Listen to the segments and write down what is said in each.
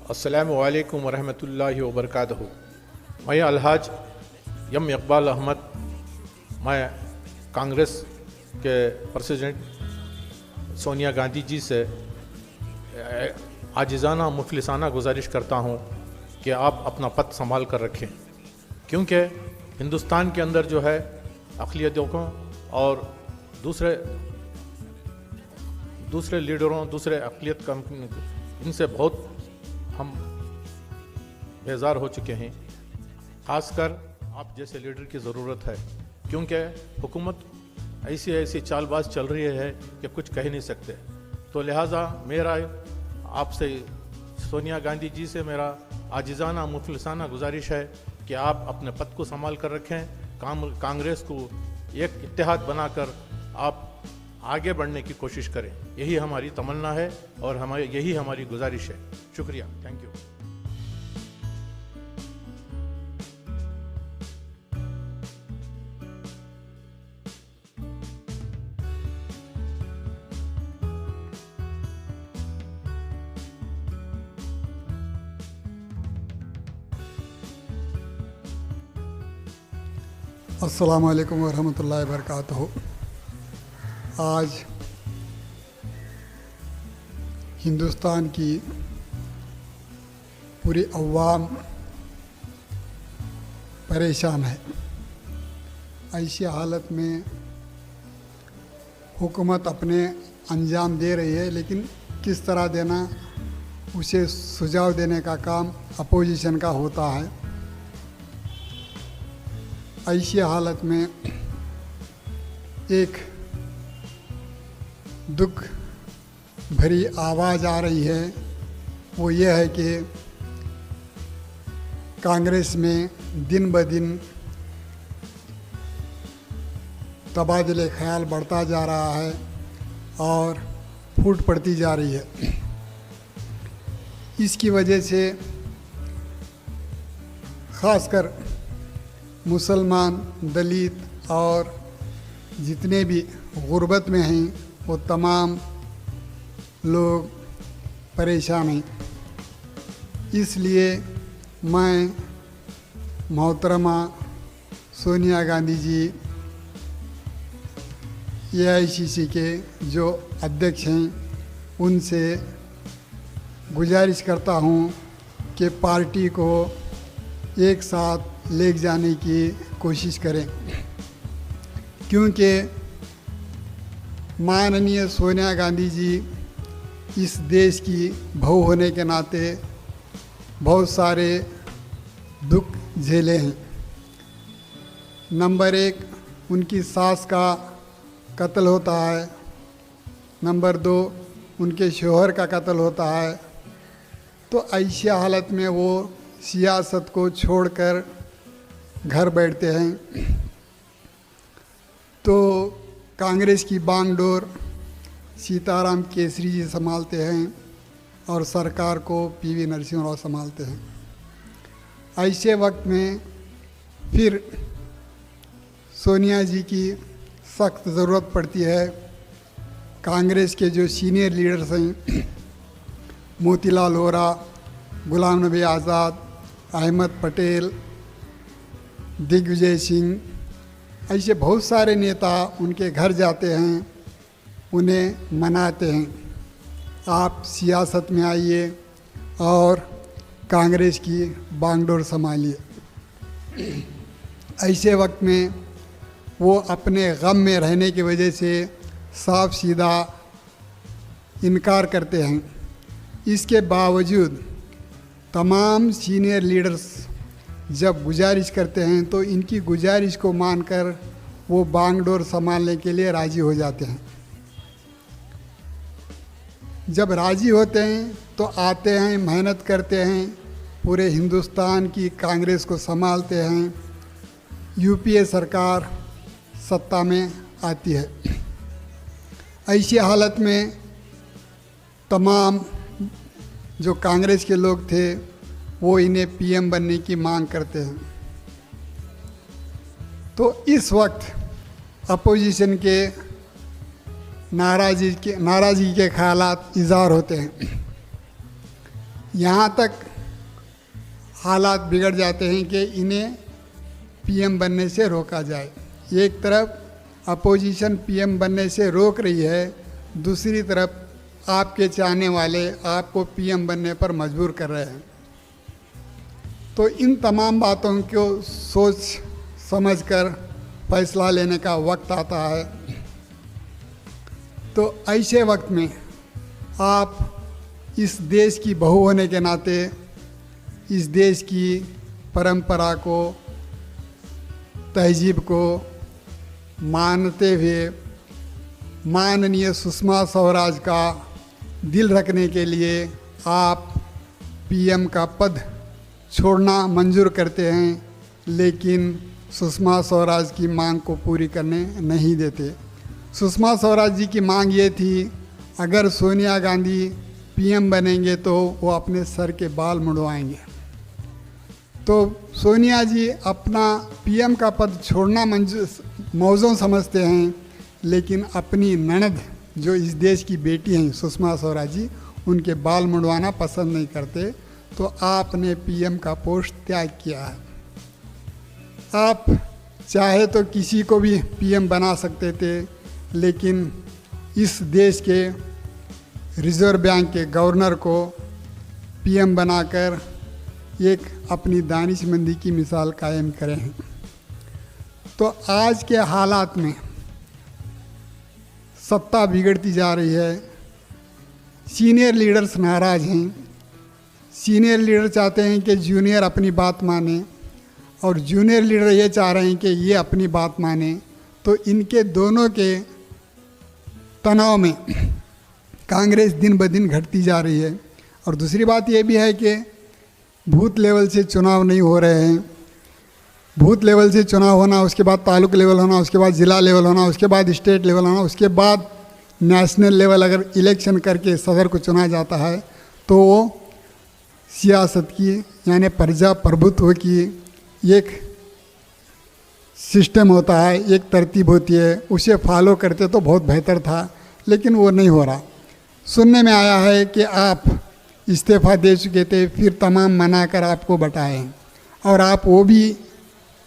अस्सलामु अलैकुम वरहमतुल्लाहि वबरकातुहू। मैं अलहाज यम इकबाल अहमद, मैं कांग्रेस के प्रेसिडेंट सोनिया गांधी जी से आजिज़ाना मुफलिसाना गुजारिश करता हूँ कि आप अपना पद संभाल कर रखें, क्योंकि हिंदुस्तान के अंदर जो है अक़लियतों को और दूसरे लीडरों, दूसरे अक़लियत का इनसे बहुत हम बेजार हो चुके हैं। ख़ासकर आप जैसे लीडर की ज़रूरत है, क्योंकि हुकूमत ऐसी चालबाज चल रही है कि कुछ कह नहीं सकते। तो लिहाजा मेरा आपसे, सोनिया गांधी जी से मेरा आजिज़ाना मुफलिसाना गुजारिश है कि आप अपने पद को संभाल कर रखें। कांग्रेस को एक इत्तेहाद बनाकर आप आगे बढ़ने की कोशिश करें। यही हमारी तमन्ना है और यही हमारी गुजारिश है। शुक्रिया, थैंक यू। अस्सलामु अलैकुम वरहमतुल्लाहि वबरकातुहू। आज हिंदुस्तान की पूरी अवाम परेशान है। ऐसी हालत में हुकूमत अपने अंजाम दे रही है, लेकिन किस तरह देना, उसे सुझाव देने का काम अपोजिशन का होता है। ऐसी हालत में एक दुख भरी आवाज़ आ रही है, वो ये है कि कांग्रेस में दिन ब दिन तबादले ख्याल बढ़ता जा रहा है और फूट पड़ती जा रही है। इसकी वजह से ख़ासकर मुसलमान, दलित और जितने भी गुर्बत में हैं वो तमाम लोग परेशान हैं। इसलिए मैं मोहतरमा सोनिया गांधी जी AICC के जो अध्यक्ष हैं उनसे गुजारिश करता हूँ कि पार्टी को एक साथ ले जाने की कोशिश करें, क्योंकि माननीय सोनिया गांधी जी इस देश की बहू होने के नाते बहुत सारे दुख झेले हैं। नंबर 1, उनकी सास का कत्ल होता है। नंबर 2, उनके शौहर का कत्ल होता है। तो ऐसी हालत में वो सियासत को छोड़कर घर बैठते हैं। तो कांग्रेस की बागडोर सीताराम केसरी जी संभालते हैं और सरकार को PV नरसिम्हा राव संभालते हैं। ऐसे वक्त में फिर सोनिया जी की सख्त ज़रूरत पड़ती है। कांग्रेस के जो सीनियर लीडर्स हैं, मोतीलाल वोरा, गुलाम नबी आज़ाद, अहमद पटेल, दिग्विजय सिंह, ऐसे बहुत सारे नेता उनके घर जाते हैं, उन्हें मनाते हैं, आप सियासत में आइए और कांग्रेस की बागडोर संभालिए। ऐसे वक्त में वो अपने गम में रहने की वजह से साफ सीधा इनकार करते हैं। इसके बावजूद तमाम सीनियर लीडर्स जब गुजारिश करते हैं तो इनकी गुजारिश को मानकर वो बागडोर संभालने के लिए राज़ी हो जाते हैं। जब राज़ी होते हैं तो आते हैं, मेहनत करते हैं, पूरे हिंदुस्तान की कांग्रेस को संभालते हैं। UPA सरकार सत्ता में आती है। ऐसी हालत में तमाम जो कांग्रेस के लोग थे वो इन्हें PM बनने की मांग करते हैं। तो इस वक्त अपोजिशन के नाराज़गी के ख्यालात इज़हार होते हैं। यहाँ तक हालात बिगड़ जाते हैं कि इन्हें पीएम बनने से रोका जाए। एक तरफ अपोजिशन पीएम बनने से रोक रही है, दूसरी तरफ आपके चाहने वाले आपको पीएम बनने पर मजबूर कर रहे हैं। तो इन तमाम बातों को सोच समझकर फैसला लेने का वक्त आता है। तो ऐसे वक्त में आप इस देश की बहू होने के नाते इस देश की परंपरा को, तहजीब को मानते हुए माननीय सुषमा स्वराज का दिल रखने के लिए आप पीएम का पद छोड़ना मंजूर करते हैं, लेकिन सुषमा स्वराज की मांग को पूरी करने नहीं देते। सुषमा स्वराज जी की मांग ये थी, अगर सोनिया गांधी पीएम बनेंगे तो वो अपने सर के बाल मुड़वाएंगे। तो सोनिया जी अपना पीएम का पद छोड़ना मौजूद समझते हैं, लेकिन अपनी ननद जो इस देश की बेटी हैं सुषमा स्वराज जी, उनके बाल मुड़वाना पसंद नहीं करते। तो आपने पीएम का पोस्ट त्याग किया है। आप चाहे तो किसी को भी पीएम बना सकते थे, लेकिन इस देश के रिजर्व बैंक के गवर्नर को पीएम बनाकर एक अपनी दानिशमंदी की मिसाल कायम करें हैं। तो आज के हालात में सत्ता बिगड़ती जा रही है। सीनियर लीडर्स नाराज़ हैं। सीनियर लीडर चाहते हैं कि जूनियर अपनी बात माने, और जूनियर लीडर ये चाह रहे हैं कि ये अपनी बात माने। तो इनके दोनों के तनाव में कांग्रेस दिन ब दिन घटती जा रही है। और दूसरी बात ये भी है कि बूथ लेवल से चुनाव नहीं हो रहे हैं। बूथ लेवल से चुनाव होना, उसके बाद तालुक लेवल होना, उसके बाद ज़िला लेवल होना, उसके बाद स्टेट लेवल होना, उसके बाद नेशनल लेवल अगर इलेक्शन करके सदर को चुना जाता है तो वो सियासत की यानी प्रजा प्रभुत्व की एक सिस्टम होता है, एक तरतीब होती है, उसे फॉलो करते तो बहुत बेहतर था, लेकिन वो नहीं हो रहा। सुनने में आया है कि आप इस्तीफ़ा दे चुके थे, फिर तमाम मना कर आपको बताए, और आप वो भी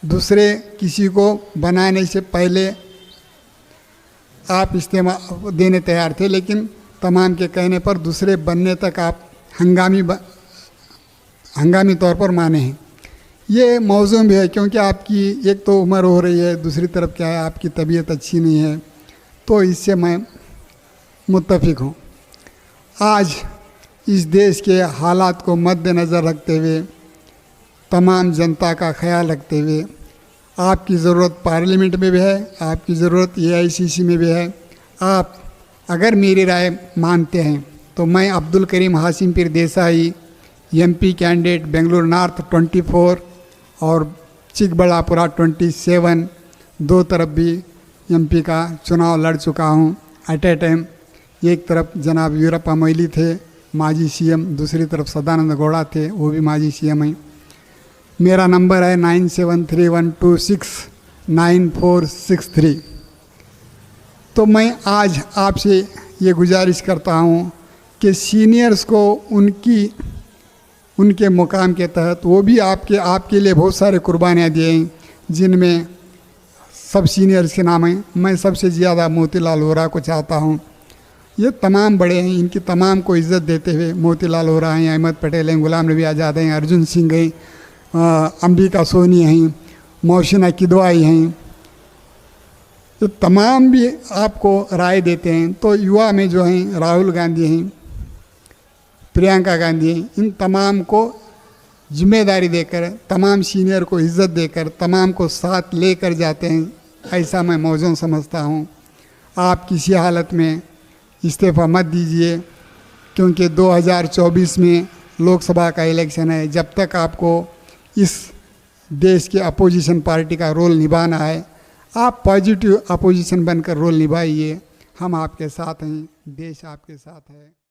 दूसरे किसी को बनाने से पहले आप इस्तीफ़ा देने तैयार थे, लेकिन तमाम के कहने पर दूसरे बनने तक आप हंगामी तौर पर माने हैं। ये मौजू भी है, क्योंकि आपकी एक तो उम्र हो रही है, दूसरी तरफ क्या है आपकी तबीयत अच्छी नहीं है, तो इससे मैं मुत्तफिक हूँ। आज इस देश के हालात को मद्देनज़र रखते हुए, तमाम जनता का ख्याल रखते हुए, आपकी ज़रूरत पार्लियामेंट में भी है, आपकी ज़रूरत AICC में भी है। आप अगर मेरी राय मानते हैं तो मैं अब्दुल करीम हाशिम पीर Desai MP candidate Bengaluru north 24 और चिकबड़ापुरा 27 दो तरफ भी MP का चुनाव लड़ चुका हूँ एट ए टाइम। एक तरफ जनाब वीरप्पा मोइली थे माजी CM, दूसरी तरफ सदानंद गौड़ा थे, वो भी माजी CM हैं। मेरा नंबर है 9731269463। तो मैं आज आपसे ये गुजारिश करता हूँ कि सीनियर्स को उनके मुकाम के तहत वो भी आपके लिए बहुत सारे कुर्बानियाँ दिए हैं, जिनमें सब सीनियर्स के नाम हैं। मैं सबसे ज़्यादा मोतीलाल वोरा को चाहता हूँ। ये तमाम बड़े हैं, इनकी तमाम को इज़्ज़त देते हुए मोतीलाल वोरा हैं, अहमद पटेल हैं, गुलाम नबी आज़ाद हैं, अर्जुन सिंह हैं, अंबिका सोनी हैं, मौशिना किदवाई हैं, तो तमाम भी आपको राय देते हैं। तो युवा में जो हैं राहुल गांधी हैं, प्रियंका गांधी हैं, इन तमाम को जिम्मेदारी देकर, तमाम सीनियर को इज़्ज़त देकर, तमाम को साथ लेकर जाते हैं, ऐसा मैं मौजूद समझता हूँ। आप किसी हालत में इस्तीफ़ा मत दीजिए, क्योंकि 2024 में लोकसभा का इलेक्शन है। जब तक आपको इस देश के अपोजिशन पार्टी का रोल निभाना है, आप पॉजिटिव अपोजिशन बनकर रोल निभाइए। हम आपके साथ हैं, देश आपके साथ है।